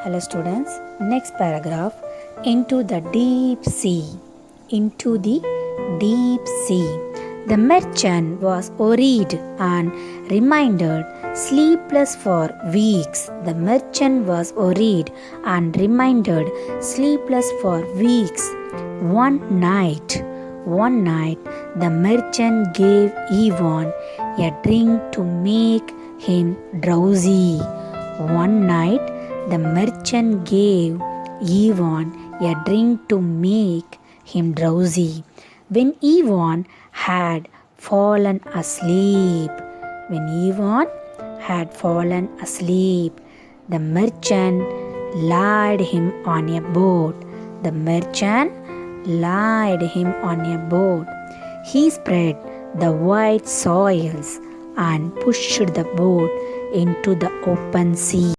Hello students, next paragraph. Into the deep sea. Into the deep sea. The merchant was worried and remained sleepless for weeks. The merchant was worried and remained sleepless for weeks. One night, the merchant gave Ivan a drink to make him drowsy. One night, the merchant gave Ivan a drink to make him drowsy. When Ivan had fallen asleep, the merchant laid him on a boat. He spread the white sails and pushed the boat into the open sea.